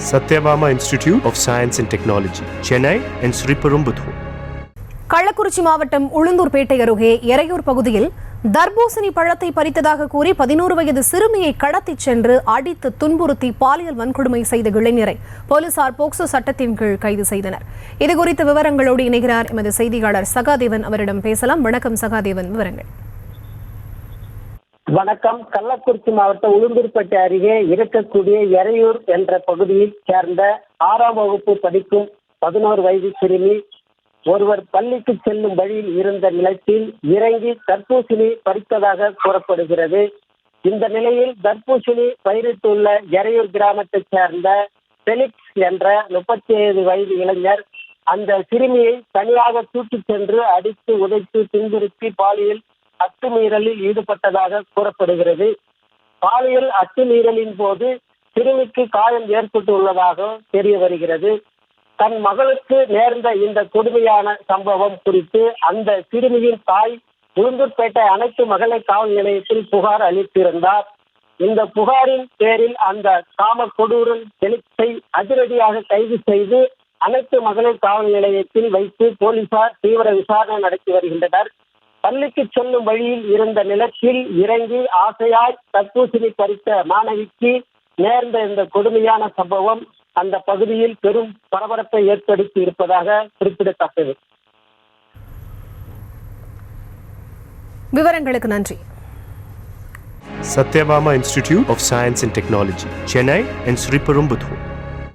Satyabama Institute of Science and Technology, Chennai and Sriperumbudur. Kallakurichi மாவட்டம் உளுந்தூர்பேட்டை அருகே எரையூர் பகுதியில் தர்பூசணி பழத்தை பறித்ததாக கூறி 11 வயது சிறுமியை கடத்திச் சென்று அடித்து துன்புறுத்தி பாலியல் வன்கொடுமை செய்த இளைஞரை போலீசார் போக்சோ சட்டத்தின் கீழ் கைது செய்தனர். இதுகுறித்த விவரங்களோடு இணைகிறார் எமது செய்தியாளர் சகாதேவன். அவரிடம் பேசலாம். வணக்கம் சகாதேவன், விவரங்கள். வணக்கம். கள்ளக்குறிச்சி மாவட்டம் உளுந்தூர்பேட்டை அருகே இருக்கக்கூடிய எரையூர் என்ற பகுதியில் சேர்ந்த 6ஆம் வகுப்பு படிக்கும் 11 வயது சிறுமி ஒருவர் பள்ளிக்கு செல்லும் வழியில் இருந்த நிலத்தில் இறங்கி தர்பூசணி பறித்ததாக கூறப்படுகிறது. இந்த நிலையில் தர்பூசணி பயிரிட்டுள்ள எரையூர் கிராமத்தைச் சேர்ந்த பெலிக்ஸ் என்ற 37 வயது இளைஞர் அந்த சிறுமியை தனியாக தூக்கிச் சென்று அடித்து உதைத்து துன்புறுத்தி பாலியல் அத்துமீறலில் ஈடுபட்டதாக கூறப்படுகிறது. பாலியல் அத்துமீறலின் போது சிறுமிக்கு காயம் ஏற்பட்டுள்ளதாக தெரிய வருகிறது. தன் மகளுக்கு நேர்ந்த இந்த கொடுமையான சம்பவம் குறித்து அந்த சிறுமியின் தாய் உளுந்தூர்பேட்டை அனைத்து மகளிர் காவல் நிலையத்தில் புகார் அளித்திருந்தார். இந்த புகாரின் பேரில் அந்த காம கொடூரன் பெலிக்ஸை அதிரடியாக கைது செய்து அனைத்து மகளிர் காவல் நிலையத்தில் வைத்து போலீசார் தீவிர விசாரணை நடத்தி வருகின்றனர். பள்ளிக்கு செல்லும் வழியில் இருந்த நிலத்தில் இறங்கி ஆசையாய் தர்பூசணி பறித்த மாணவிக்கு நேர்ந்த இந்த கொடுமையான சம்பவம் அந்த பகுதியில் பெரும் பரபரப்பை ஏற்படுத்தி இருப்பதாக குறிப்பிடத்தக்கது. விவரங்களுக்கு நன்றி. Satyabama Institute of Science and Technology, Chennai and Sriperumbudur.